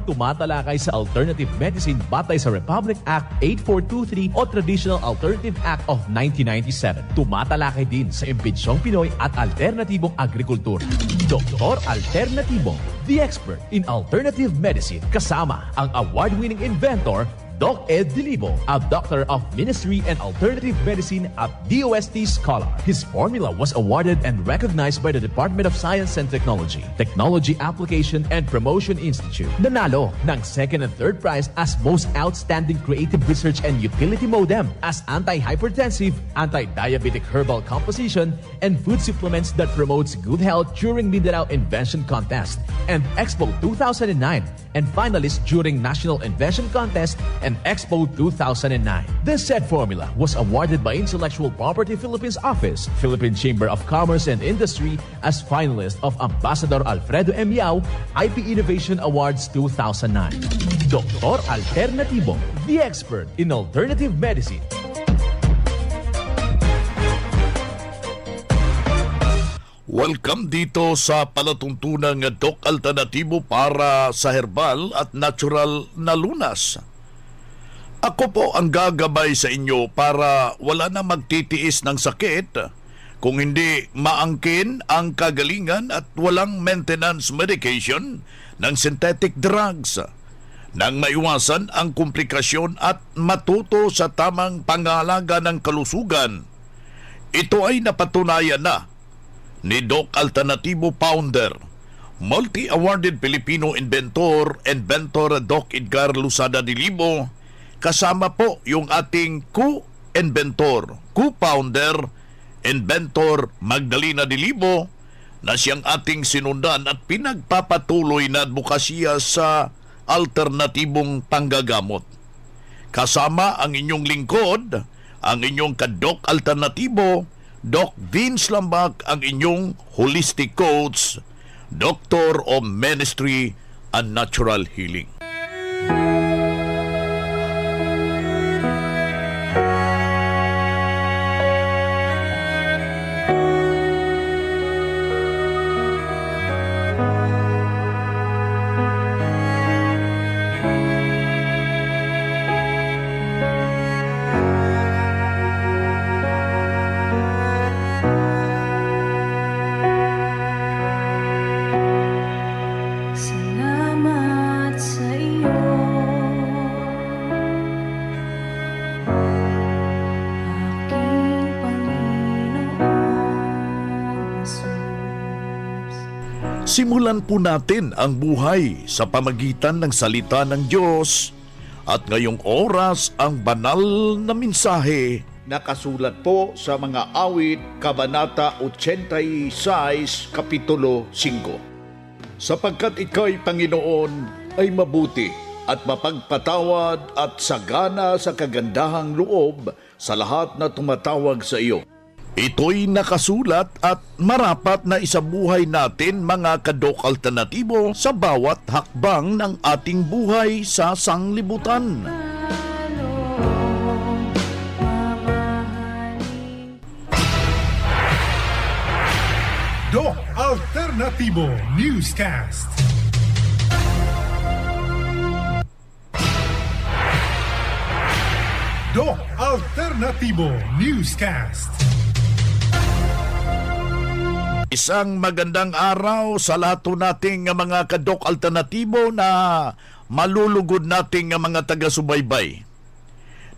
tumatalakay sa alternative medicine batay sa Republic Act 8423 o Traditional Alternative Act of 1997. Tumatalakay din sa imbitsyong Pinoy at alternatibong agrikultura. Doktor Alternativo, the expert in alternative medicine, kasama ang award-winning inventor Doc Ed Dilibo, a doctor of ministry and alternative medicine at DOST Scholar. His formula was awarded and recognized by the Department of Science and Technology, Technology Application and Promotion Institute. Nanalo ng second and third prize as Most Outstanding Creative Research and Utility Modem as Anti-Hypertensive, Anti-Diabetic Herbal Composition, and Food Supplements that promotes good health during Mindanao Invention Contest and Expo 2009, and finalist during National Invention Contest and Expo 2009. This said formula was awarded by Intellectual Property Philippines Office, Philippine Chamber of Commerce and Industry as finalist of Ambassador Alfredo M. Yao IP Innovation Awards 2009. Doktor Alternativo, the expert in alternative medicine. Welcome dito sa palatuntunang Doc Alternatibo para sa herbal at natural na lunas. Ako po ang gagabay sa inyo para wala na magtitiis ng sakit kung hindi maangkin ang kagalingan at walang maintenance medication ng synthetic drugs nang maiwasan ang komplikasyon at matuto sa tamang pangalaga ng kalusugan. Ito ay napatunayan na ni Doc Alternativo founder, multi-awarded Filipino inventor Doc Edgar Lusada Dilibo, kasama po yung ating co-inventor, co-founder, inventor Magdalena Dilibo, na siyang ating sinundan at pinagpapatuloy na advokasya sa alternatibong panggagamot. Kasama ang inyong lingkod, ang inyong ka-Doc Alternatibo, Doc Vince Lambak, ang inyong holistic coach, Doctor of Ministry and Natural Healing. Simulan po natin ang buhay sa pamagitan ng salita ng Diyos at ngayong oras ang banal na mensahe. Nakasulat po sa mga awit, Kabanata 86, Kapitulo 5. Sapagkat ika'y Panginoon ay mabuti at mapagpatawad at sagana sa kagandahang loob sa lahat na tumatawag sa iyo. Ito'y nakasulat at marapat na isabuhay natin mga ka-Doc Alternatibo sa bawat hakbang ng ating buhay sa sanglibutan. Doc Alternatibo Newscast. Doc Alternatibo Newscast. Isang magandang araw sa lahat nating mga ka-Doc Alternatibo na malulugod nating mga taga-subaybay.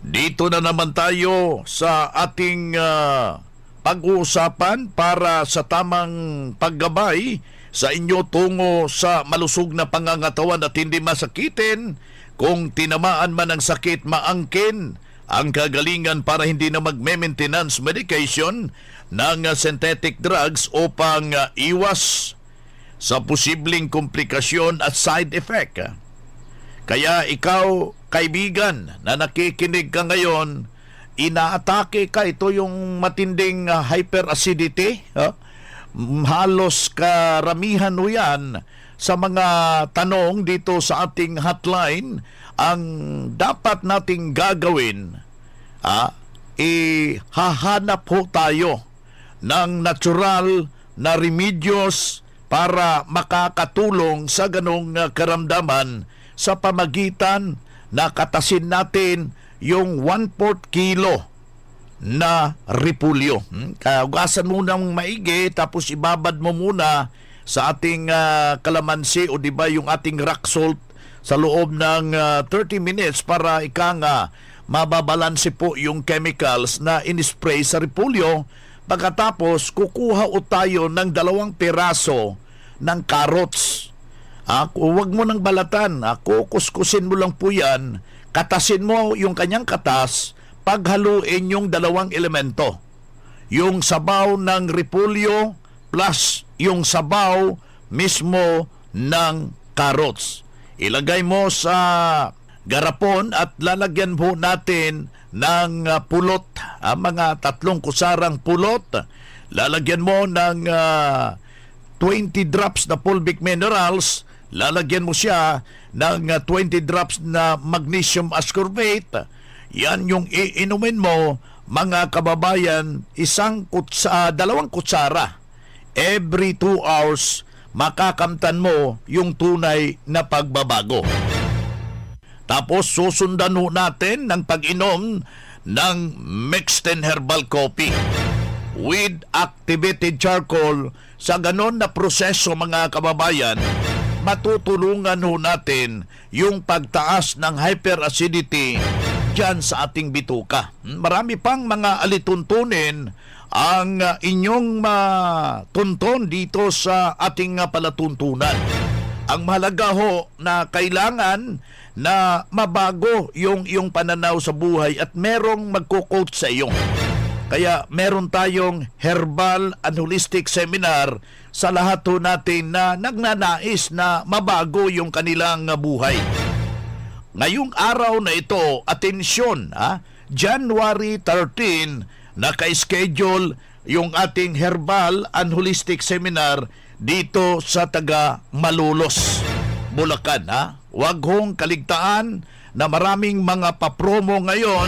Dito na naman tayo sa ating pag-uusapan para sa tamang paggabay sa inyo tungo sa malusog na pangangatawan at hindi masakitin. Kung tinamaan man ng sakit, maangkin ang kagalingan para hindi na mag-maintenance medication ng synthetic drugs upang iwas sa posibleng komplikasyon at side effect. Kaya ikaw, kaibigan, na nakikinig ka ngayon, inaatake ka, ito yung matinding hyperacidity. Halos karamihan o yan sa mga tanong dito sa ating hotline. Ang dapat nating gagawin, hahanap ho tayo ng natural na remedios para makakatulong sa ganong karamdaman sa pamagitan na katasin natin yung 1/4 kilo na repulyo. Hugasan mo ng maigi, tapos ibabad mo muna sa ating kalamansi o di ba yung ating rock salt sa loob ng 30 minutes para mababalanse po yung chemicals na in-spray sa repulyo. Pagkatapos, kukuha o tayo ng 2 piraso ng carrots. Huwag mo nang balatan. Kukuskusin mo lang po yan. Katasin mo yung kanyang katas, paghaluin yung 2 elemento. Yung sabaw ng repulyo plus yung sabaw mismo ng carrots. Ilagay mo sa garapon at lalagyan po natin ng pulot, mga 3 kusarang pulot. Lalagyan mo ng 20 drops na fulvic minerals. Lalagyan mo siya ng 20 drops na magnesium ascorbate. Yan yung iinumin mo, mga kababayan, 2 kutsara. Every 2 hours, makakamtan mo yung tunay na pagbabago. Tapos susundan natin ng pag-inom ng Mixten Herbal Coffee with activated charcoal. Sa ganon na proseso, mga kababayan, matutulungan natin yung pagtaas ng hyperacidity dyan sa ating bituka. Marami pang mga alituntunin ang inyong matunton dito sa ating palatuntunan. Ang mahalaga na kailangan na mabago yung iyong pananaw sa buhay at merong magko-coach sa iyo. Kaya meron tayong herbal and holistic seminar sa lahat natin na nagnanais na mabago yung kanilang buhay. Ngayong araw na ito, atensyon, January 13, naka-schedule yung ating herbal and holistic seminar dito sa taga Malolos, Bulacan. Huwag hong kaligtaan na maraming mga papromo ngayon.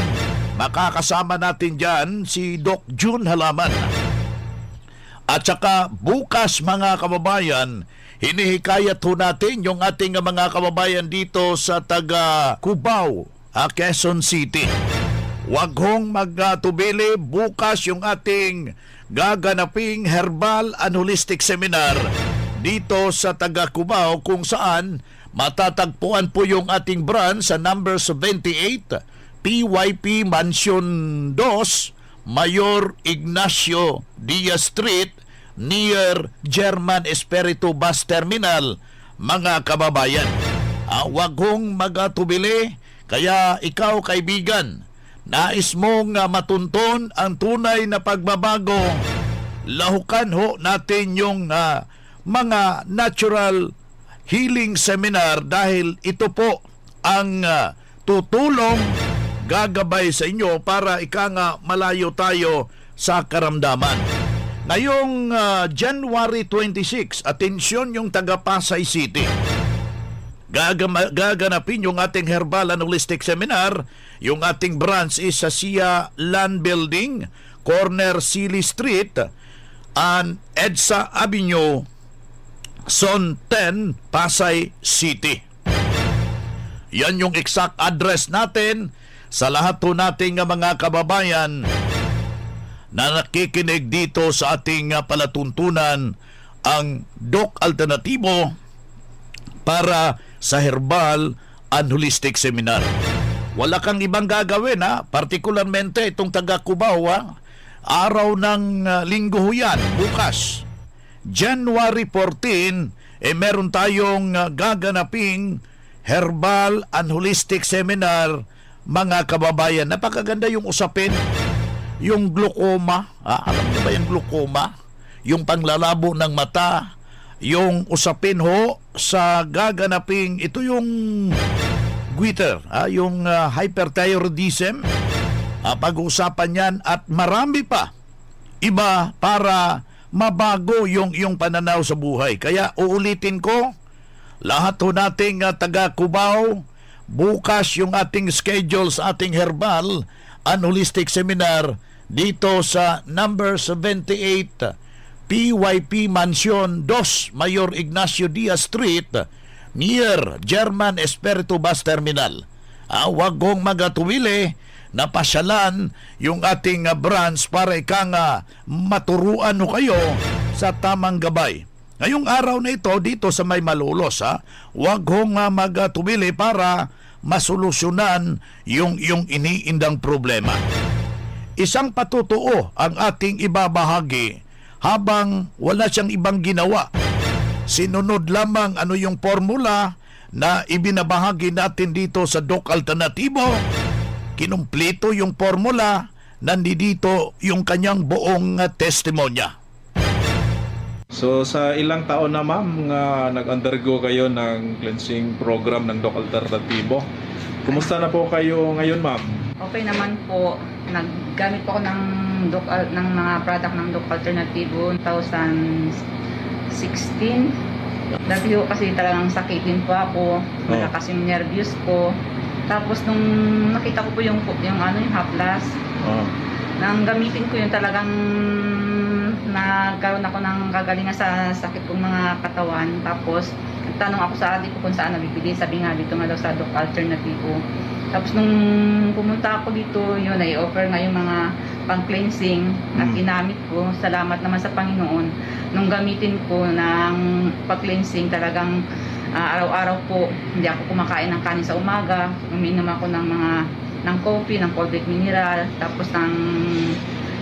Makakasama natin dyan si Doc June Halaman. At saka bukas, mga kababayan, hinihikayat natin yung ating mga kababayan dito sa taga Cubao, Quezon City. Huwag hong magtubili, bukas yung ating gaganaping herbal and holistic seminar dito sa taga Cubao, kung saan matatagpuan po yung ating branch sa number 78 PYP Mansion 2, Mayor Ignacio Diaz Street, near German Espiritu Bus Terminal, mga kababayan. Huwag hong magtubili, kaya ikaw, kaibigan, nais mong matunton ang tunay na pagbabago, lahukan natin yung mga natural healing seminar, dahil ito po ang tutulong, gagabay sa inyo para malayo tayo sa karamdaman. Ngayong January 26, atensyon yung taga Pasay City. Gaganapin yung ating herbal and holistic seminar. Yung ating branch is sa Sia Land Building, corner Sili Street and EDSA Avenue, Zone 10, Pasay City. Yan yung exact address natin sa lahat nating mga kababayan na nakikinig dito sa ating palatuntunan, ang Doc Alternatibo para sa Herbal and Holistic Seminar. Wala kang ibang gagawin, partikularmente itong taga Cubao, araw ng linggo yan, bukas, January 14, meron tayong gaganaping Herbal and Holistic Seminar, mga kababayan. Napakaganda yung usapin. Yung glaucoma, alam niyo ba yung glaucoma? Yung panglalabo ng mata, yung usapin sa gaganaping, ito yung goiter, yung hyperthyroidism, pag-uusapan yan at marami pa iba para mabago yung pananaw sa buhay. Kaya uulitin ko, lahat nating taga Cubao, bukas yung ating schedule sa ating herbal and holistic seminar dito sa number 78 PYP Mansion 2, Mayor Ignacio Diaz Street, near German Espiritu Bus Terminal. Wag kong magatuwili na pasyalan yung ating branch para maturuan kayo sa tamang gabay. Ngayong araw na ito dito sa May Malolos, wag kong magatuwili para masolusyonan yung iniindang problema. Isang patutuo ang ating ibabahagi habang wala siyang ibang ginawa. Sinunod lamang yung formula na ibinabahagi natin dito sa Doc Alternatibo. Kinumpleto yung formula, nandito yung kanyang buong testimonya. So sa ilang taon na ma'am nga nag-undergo kayo ng cleansing program ng Doc Alternatibo. Kumusta na po kayo ngayon ma'am? Okay naman po. Naggamit po ako ng mga product ng Doc Alternatibo 2016. Dati po kasi talagang sakitin po ako. Malakas yung nervyos ko. Tapos nung nakita ko po yung haplas, nang gamitin ko yung talagang nagkaroon ako ng kagalingan sa sakit kong mga katawan. Tapos nagtanong ako sa adik ko kung saan nabibili. Sabi nga dito nga daw sa Doc Alternativo. Tapos nung pumunta ako dito, yun ay offer nga yung mga pang-cleansing at ginamit ko. Salamat naman sa Panginoon. Nung gamitin ko ng pag-cleansing, talagang araw-araw po hindi ako kumakain ng kanin sa umaga. Umiinom ako ng coffee, ng cold mineral, tapos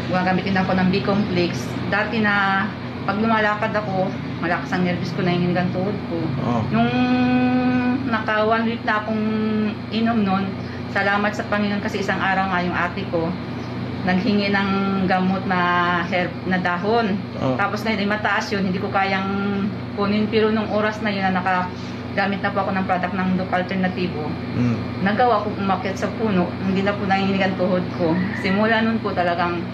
gagamitin ako ng B-complex. Dati na pag lumalakad ako, malakas ang nervous ko, nanginginig ang tuhod ko. Nung naka 1 week na akong inom nun, salamat sa Panginoon kasi isang araw nga yung ate ko naghingi ng gamot na herb na dahon. Tapos na yun, mataas yun, hindi ko kayang kunin. Pero nung oras na yun na nakagamit na po ako ng product ng Doc Alternativo, nagawa ko umakyat sa puno, hindi na po nanginginig ang tuhod ko. Simula nun po talagang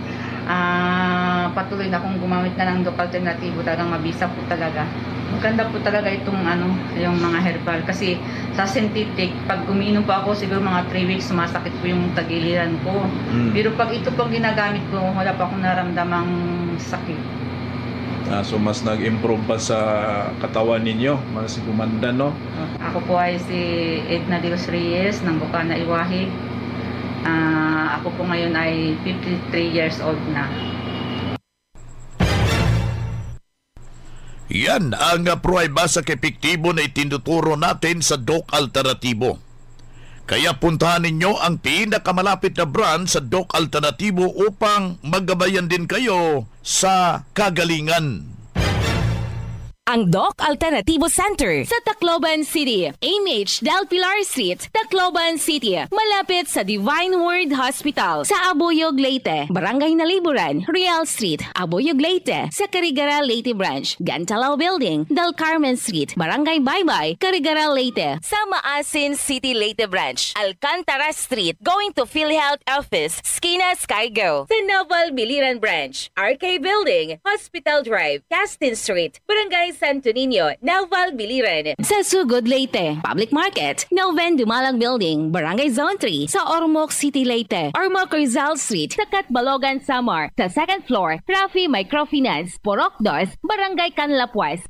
patuloy na akong gumamit na ng Doc Alternativo, talagang mabisa po talaga. Maganda po talaga itong yung mga herbal kasi sa synthetic, pag umiinom po ako siguro mga 3 weeks sumasakit po yung tagiliran ko. Pero pag ito pong ginagamit ko, wala pa akong naramdamang sakit. So mas nag-improve pa sa katawan ninyo, mas gumanda, no? Ako po ay si Edna de los Reyes ng Bukana, Iwahig. Ako po ngayon ay 53 years old na. Yan ang pruweba sa epektibo na itinuturo natin sa Doc Alternatibo. Kaya puntahan ninyo ang pinakamalapit na branch sa Doc Alternatibo upang magabayan din kayo sa kagalingan. Ang Doc Alternativo Center sa Tacloban City, AMH Del Pilar Street, Tacloban City, malapit sa Divine Word Hospital sa Abuyog, Leyte, Barangay Naliburan, Real Street, Abuyog, Leyte, sa Carigara, Leyte Branch, Gantalao Building, Del Carmen Street, Barangay Baybay, Carigara, Leyte, sa Maasin City, Leyte Branch, Alcantara Street, going to PhilHealth Office, Skina Skygo, sa Naval Biliran Branch, RK Building, Hospital Drive, Castin Street, Barangay Santo Niño, Naval Biliran. Sa Sugod, Leyte, Public Market, Noven Dumalang Building, Barangay Zone 3, sa Ormoc City, Leyte, Ormoc Rizal Street, sa Catbalogan, Samar, sa 2nd floor, Rafi Microfinance, Porok 2, Barangay Canlapuas.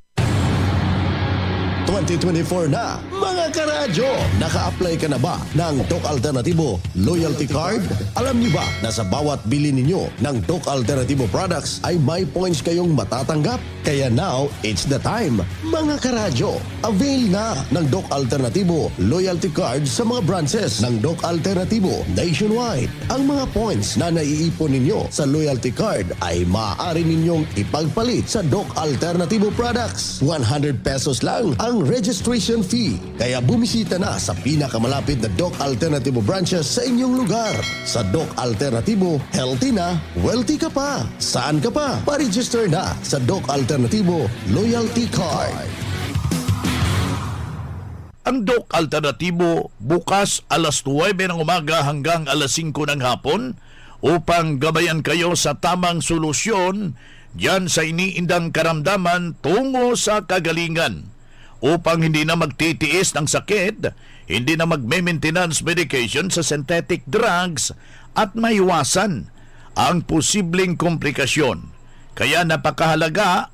2024 na, mga karadyo! Naka-apply ka na ba ng Doc Alternativo Loyalty Card? Alam niyo ba na sa bawat bili ninyo ng Doc Alternativo products ay may points kayong matatanggap? Kaya now, it's the time, mga karadyo! Avail na ng Doc Alternativo Loyalty Card sa mga branches ng Doc Alternativo nationwide. Ang mga points na naiipon ninyo sa Loyalty Card ay maaari ninyong ipagpalit sa Doc Alternativo products. 100 pesos lang ang registration fee. Kaya bumisita na sa pinakamalapit na Doc Alternativo branches sa inyong lugar. Sa Doc Alternativo, healthy na, wealthy ka pa. Saan ka pa? Pa-register na sa Doc Alternativo Loyalty Card. Ang Doc Alternativo bukas alas 9 ng umaga hanggang alas 5 ng hapon upang gabayan kayo sa tamang solusyon diyan sa iniindang karamdaman tungo sa kagalingan. Upang hindi na magtitiis ng sakit, hindi na magme-maintenance medication sa synthetic drugs at maiwasan ang posibleng komplikasyon. Kaya napakahalaga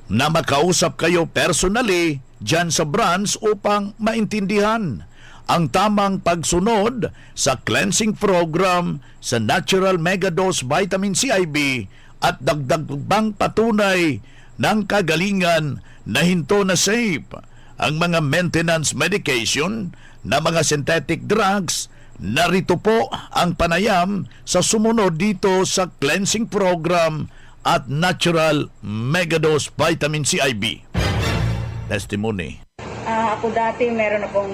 na makausap kayo personally dyan sa branch upang maintindihan ang tamang pagsunod sa cleansing program sa Natural Megadose Vitamin CIB at dagdag bang patunay ng kagalingan na hinto na safe ang mga maintenance medication na mga synthetic drugs. Narito po ang panayam sa sumunod dito sa cleansing program at Natural Megadose Vitamin CIB. Testimony. Ako dati meron akong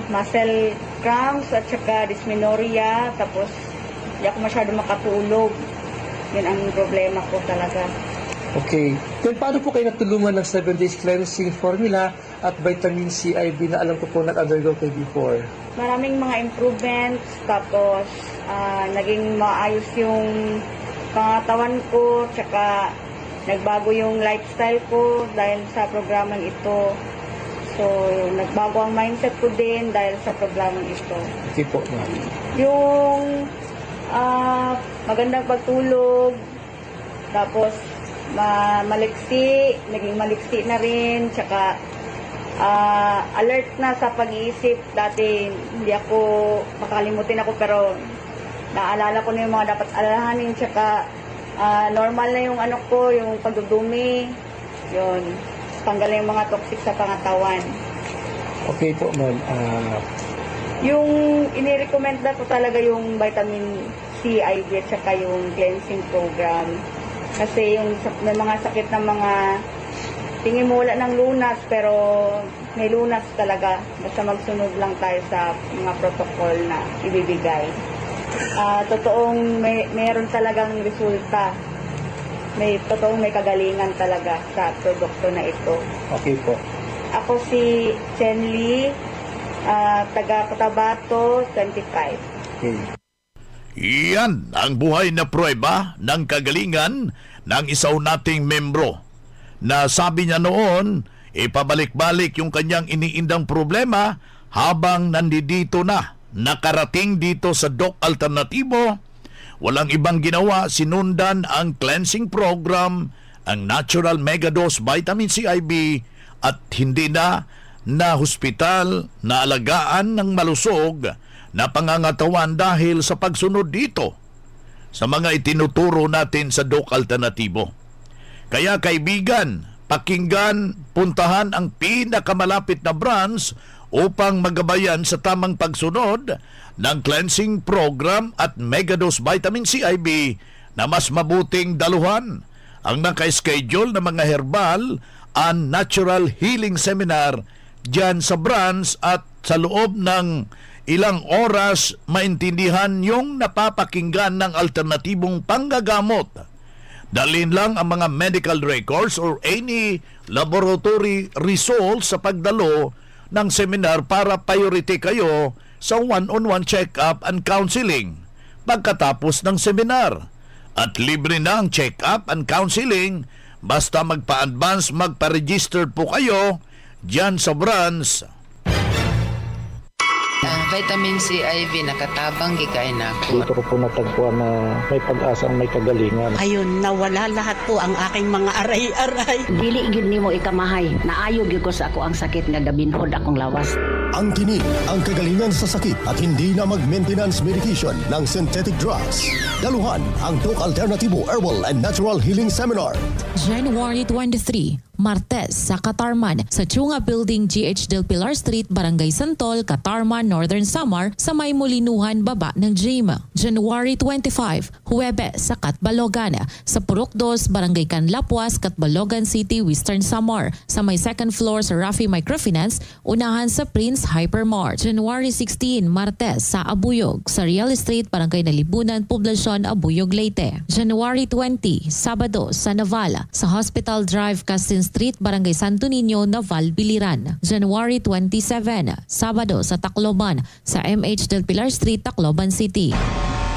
muscle cramps at saka dysmenorrhea, tapos hindi ako masyado makatulog. Yun ang problema ko talaga. Okay. Then paano po kayo natulungan ng 7 days cleansing formula at vitamin CIB na alam ko po nag-undergo kayo before? Maraming mga improvements, tapos naging maayos yung pangatawan ko, tsaka nagbago yung lifestyle ko dahil sa programang ito. So, nagbago ang mindset ko din dahil sa programang ito. Okay po, ma'am. Yung magandang pagtulog, tapos naging maliksi na rin, tsaka alert na sa pag-iisip. Dati hindi ako makalimutin ako, pero naalala ko na yung mga dapat alalahanin, tsaka normal na yung yung pagdudumi, yun, tanggal yung mga toxic sa pangatawan. Okay po, ma'am. Yung inirecommend ko talaga yung vitamin CIB at saka yung cleansing program. Kasi yung may mga sakit ng mga tingin mo wala ng lunas, pero may lunas talaga. Basta magsunod lang tayo sa mga protocol na ibibigay. Totoong meron talagang resulta. Totoong may kagalingan talaga sa produkto na ito. Okay po. Ako si Chen Lee, taga Cotabato, 25. Okay. Iyan ang buhay na pruweba ng kagalingan ng isaw nating membro na sabi niya noon, ipabalik-balik yung kanyang iniindang problema habang nandito na, nakarating dito sa Doc Alternatibo. Walang ibang ginawa, sinundan ang cleansing program, ang Natural Megadose Vitamin CIB, at hindi na hospital na alagaan ng malusog na pangangatawan dahil sa pagsunod dito sa mga itinuturo natin sa Doc Alternatibo. Kaya kaibigan, pakinggan, puntahan ang pinakamalapit na branch upang magabayan sa tamang pagsunod ng cleansing program at Megadose Vitamin CIB na mas mabuting daluhan ang naka-schedule na mga herbal and natural healing seminar dyan sa branch, at sa loob ng ilang oras maintindihan yung napapakinggan ng alternatibong panggagamot. Dalhin lang ang mga medical records or any laboratory results sa pagdalo ng seminar para priority kayo sa one-on-one check-up and counseling pagkatapos ng seminar. At libre na ang check-up and counseling basta magpa-advance, magpa-register po kayo dyan sa branch. Vitamin CIB nakatabang gikay na ako. Dito ko po natagpuan na may pag-asang may kagalingan. Ayun, nawala lahat po ang aking mga aray-aray. Dili gyud nimo ikamahay. Naayo gyud ko sa ako ang sakit nga gabinhod akong lawas. Ang tinig, ang kagalingan sa sakit at hindi na mag-maintenance medication ng synthetic drugs. Daluhan ang Doc Alternatibo Herbal and Natural Healing Seminar. January 23, Martes sa Katarman sa Chunga Building, GH Del Pilar Street, Barangay Santol, Katarman, Northern Samar sa may Mulinuhan, baba ng gym. January 25, Huwebes sa Katbalogan sa Purok 2, Barangay Canlapuas, Katbalogan City, Western Samar sa may second floor sa Rafi Microfinance, unahan sa Prince Hypermart. January 16, Martes sa Abuyog sa Real Estate, Barangay Nalibunan, Poblacion, Abuyog, Leyte. January 20, Sabado sa Navala sa Hospital Drive, Castin Street, Barangay Santo Niño, Naval, Biliran. January 27, Sabado sa Tacloban sa MH Del Pilar Street, Tacloban City.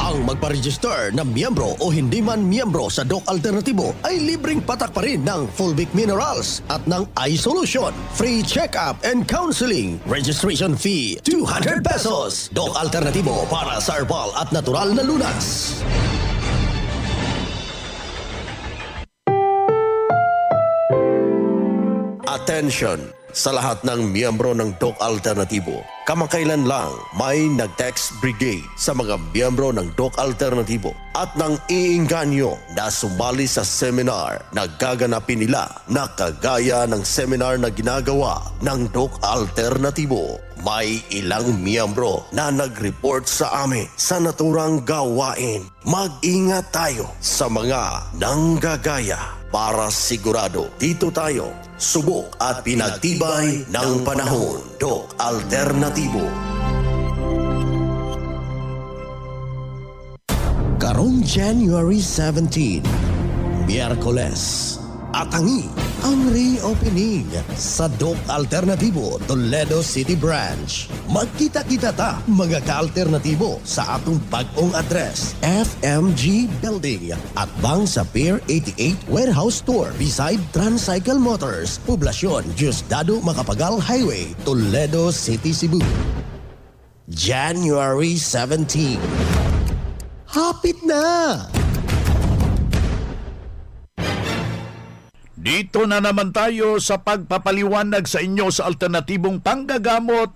Ang magpa-register na miyembro o hindi man miyembro sa Doc Alternatibo ay libreng patak pa rin ng Fulvic Minerals at ng iSolution. Free check-up and counseling. Registration fee, 200 pesos. Doc Alternatibo para sa herbal at natural na lunas. Attention! sa lahat ng miyembro ng Doc Alternatibo. Kamakailan lang may nag-text brigade sa mga miyembro ng Doc Alternatibo at nang iinganyo na sumali sa seminar na gaganapin nila na kagaya ng seminar na ginagawa ng Doc Alternatibo. May ilang miyembro na nag-report sa amin sa naturang gawain. Mag-ingat tayo sa mga nanggagaya para sigurado dito tayo subok at pinagtibay ng panahon. Doc Alternatibo. Karong January 17, Miyerkules, atangi ang reopening sa Doc Alternatibo Toledo City Branch. Magkita-kita ta mga ka-alternatibo sa atong bagong address, FMG Building at bang sa Pier 88 Warehouse Store beside Transcycle Motors, Poblasyon Diosdado Macapagal Highway, Toledo City, Cebu. January 17. Hapit na! Dito na naman tayo sa pagpapaliwanag sa inyo sa alternatibong panggagamot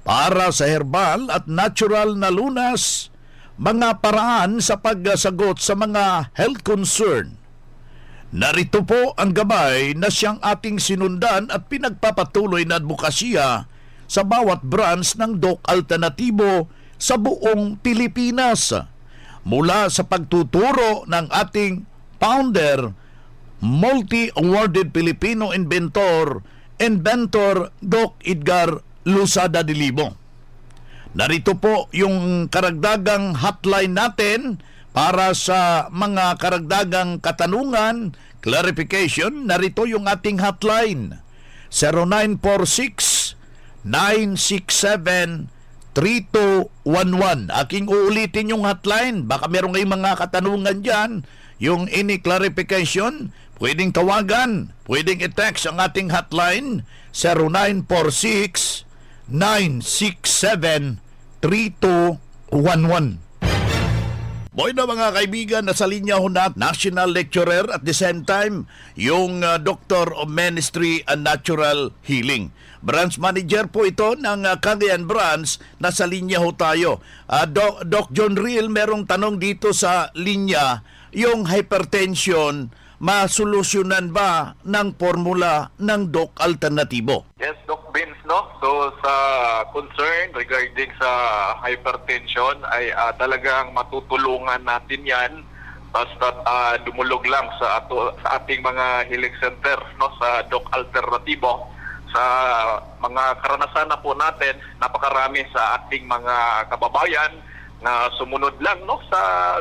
para sa herbal at natural na lunas, mga paraan sa pagsagot sa mga health concern. Narito po ang gabay na siyang ating sinundan at pinagpapatuloy na advokasya sa bawat branch ng Doc Alternatibo sa buong Pilipinas. Mula sa pagtuturo ng ating founder, multi-awarded Filipino inventor Doc Edgar Lusada de Libo. Narito po yung karagdagang hotline natin para sa mga karagdagang katanungan, clarification. Narito yung ating hotline, 0946-967-3211. Aking uulitin yung hotline. Baka meron kayong mga katanungan dyan, yung any clarification, pwedeng tawagan, pwedeng i-text ang ating hotline, 0946-967-3211. Boy na mga kaibigan, nasa linya ho na national lecturer at the same time yung Doctor of Ministry and Natural Healing. Branch manager po ito ng Cagayan Branch. Nasa linya ho tayo. Doc John Riel, merong tanong dito sa linya, yung hypertension, masolusyonan ba ng formula ng Doc Alternatibo? Yes, Doc Vince, no? So sa concern regarding sa hypertension ay talagang matutulungan natin yan basta dumulog lang sa ating mga healing center, no, sa Doc Alternatibo. Sa mga karanasan na po natin, napakarami sa ating mga kababayan na sumunod lang, no, sa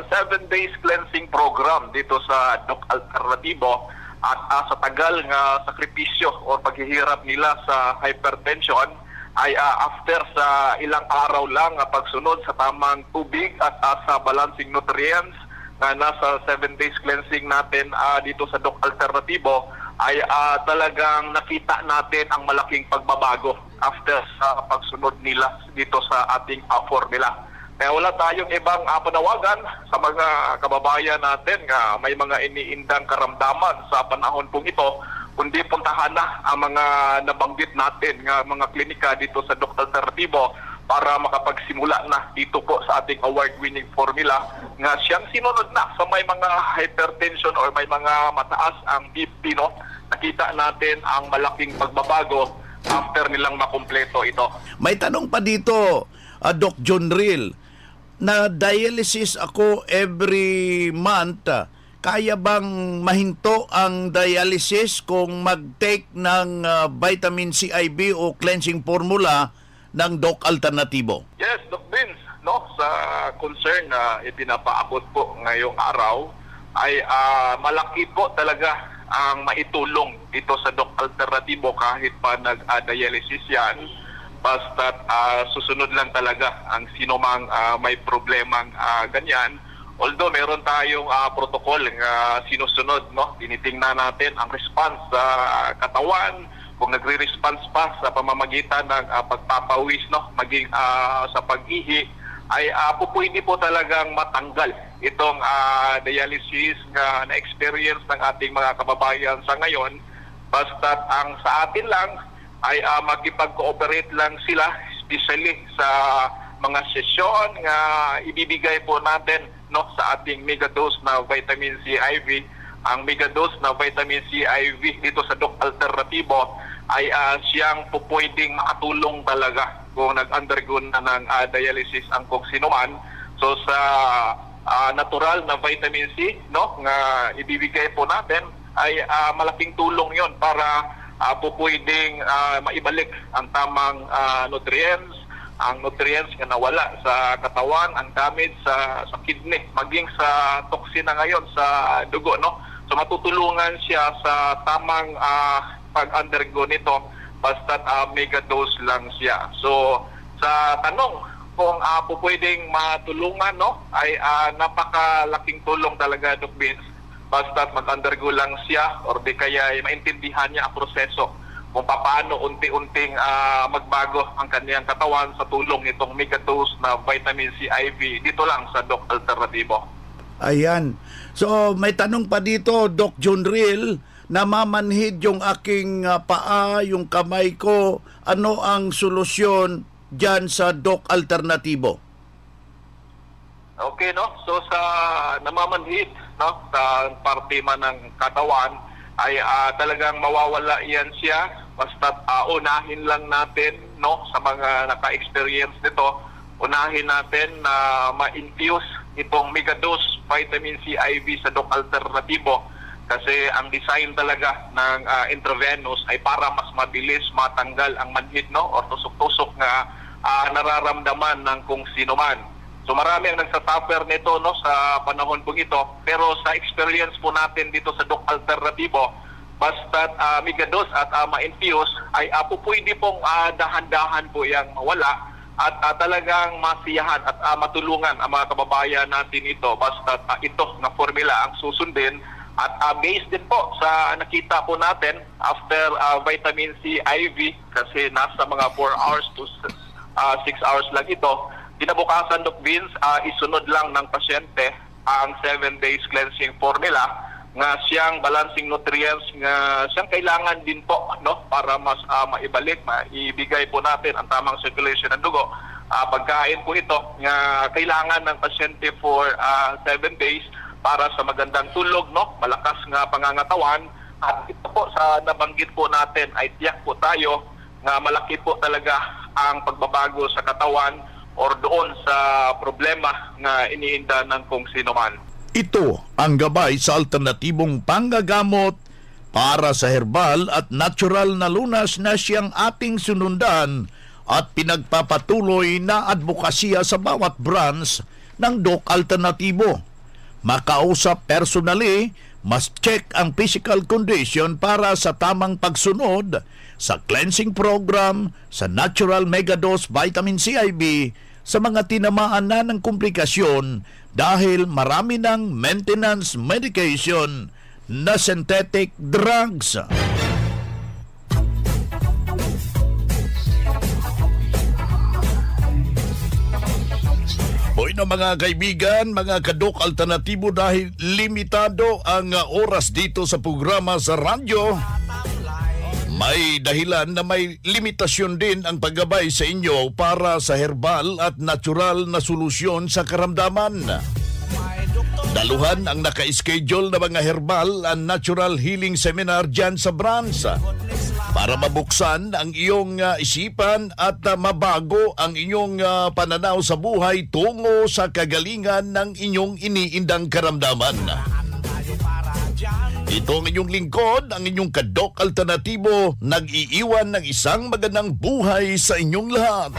7 days cleansing program dito sa Doc Alternatibo at sa tagal nga sakripisyo o paghihirap nila sa hypertension ay after sa ilang araw lang pagsunod sa tamang tubig at sa balancing nutrients na nasa 7 days cleansing natin dito sa Doc Alternatibo ay talagang nakita natin ang malaking pagbabago after sa pagsunod nila dito sa ating formula. Kaya wala tayong ibang panawagan sa mga kababayan natin nga may mga iniindang karamdaman sa panahon pong ito, kundi puntahan na ang mga nabanggit natin nga mga klinika dito sa Doc Alternatibo para makapagsimula na dito po sa ating award-winning formula nga siyang sinunod na sa may mga hypertension or may mga mataas ang BP, no? Nakita natin ang malaking pagbabago after nilang makumpleto ito. May tanong pa dito, Doc John Riel, na dialysis ako every month. Kaya bang mahinto ang dialysis kung mag-take ng vitamin CIB o cleansing formula ng Doc Alternatibo? Yes, Doc Vince, no, sa concern na ipinapaabot po ngayong araw ay malaki po talaga ang maitulong dito sa Doc Alternatibo kahit pa nag-dialysis yan. Basta susunod lang talaga ang sino mang may problemang ganyan. Although meron tayong protocol na sinusunod, no? Tinitingnan natin ang response sa katawan, kung nagre-response pa sa pamamagitan ng pagpapawis, no? Maging sa pag-ihi, ay pwede po talagang matanggal itong dialysis na experience ng ating mga kababayan sa ngayon. Basta ang sa atin lang ay makipag-cooperate lang sila, especially sa mga sesyon nga ibibigay po natin sa ating megadose na vitamin C IV. Ang megadose na vitamin C IV dito sa Doc Alternatibo ay siyang pwedeng makatulong talaga kung nag-undergo na ng dialysis ang kung sino man. So sa natural na vitamin C nga ibibigay po natin ay malaking tulong yon para pwedeng maibalik ang tamang nutrients, ang nutrients na nawala sa katawan, ang damage sa kidney, maging sa toksina ngayon sa dugo. So matutulungan siya sa tamang pag-undergo nito basta't megadose lang siya. So sa tanong kung pwedeng matulungan ay napakalaking tulong talaga, Doc Vince, basta't mag-undergo lang siya or di kaya maintindihan niya ang proseso kung paano unti-unting magbago ang kaniyang katawan sa tulong nitong megadose na vitamin C IV dito lang sa Doc Alternatibo. Ayan. So may tanong pa dito, Doc Junril, namamanhid yung aking paa, yung kamay ko. Ano ang solusyon dyan sa Doc Alternatibo? Okay, so sa namamanhid sa parte man ng katawan ay talagang mawawala yan siya basta't unahin lang natin sa mga naka-experience nito, unahin natin na ma-infuse itong megadose vitamin C IV sa Doc Alternatibo kasi ang design talaga ng intravenous ay para mas mabilis matanggal ang manhid or tusok-tusok na nararamdaman ng kung sino man. So marami ang nagsasuffer nito sa panahon po ito, pero sa experience po natin dito sa Doc Alternatibo, basta't megadose at ma-infuse ay pwede pong dahan-dahan po yung mawala at talagang masiyahan at matulungan ang mga kababayan natin ito basta't ito na formula ang susundin at based din po sa nakita po natin after vitamin C IV kasi nasa mga 4 hours to 6 hours lang ito. Kinabukasan, Doc Vince, isunod lang ng pasyente ang 7 days cleansing formula nga siyang balancing nutrients nga siyang kailangan din po para mas maibalik, maibigay po natin ang tamang circulation ng dugo. Pagkain po ito nga kailangan ng pasyente for 7 days para sa magandang tulog, malakas nga pangangatawan. At ito po sa nabanggit po natin ay tiyak po tayo nga malaki po talaga ang pagbabago sa katawan or doon sa problema na iniinda ng kung sino man. Ito ang gabay sa alternatibong panggagamot para sa herbal at natural na lunas na siyang ating sunundan at pinagpapatuloy na advokasya sa bawat branch ng Doc Alternatibo. Makausap personally, mas check ang physical condition para sa tamang pagsunod sa cleansing program sa Natural Megadose Vitamin C IV sa mga tinamaan na ng komplikasyon dahil marami ng maintenance medication na synthetic drugs. Hoy na mga kaibigan, mga kadok alternatibo, dahil limitado ang oras dito sa programa sa radyo, may dahilan na may limitasyon din ang paggabay sa inyo para sa herbal at natural na solusyon sa karamdaman. Daluhan ang naka-schedule na mga herbal and natural healing seminar dyan sa branch para mabuksan ang iyong isipan at mabago ang inyong pananaw sa buhay tungo sa kagalingan ng inyong iniindang karamdaman. Ito ang inyong lingkod, ang inyong kadok alternatibo, nag-iiwan ng isang magandang buhay sa inyong lahat.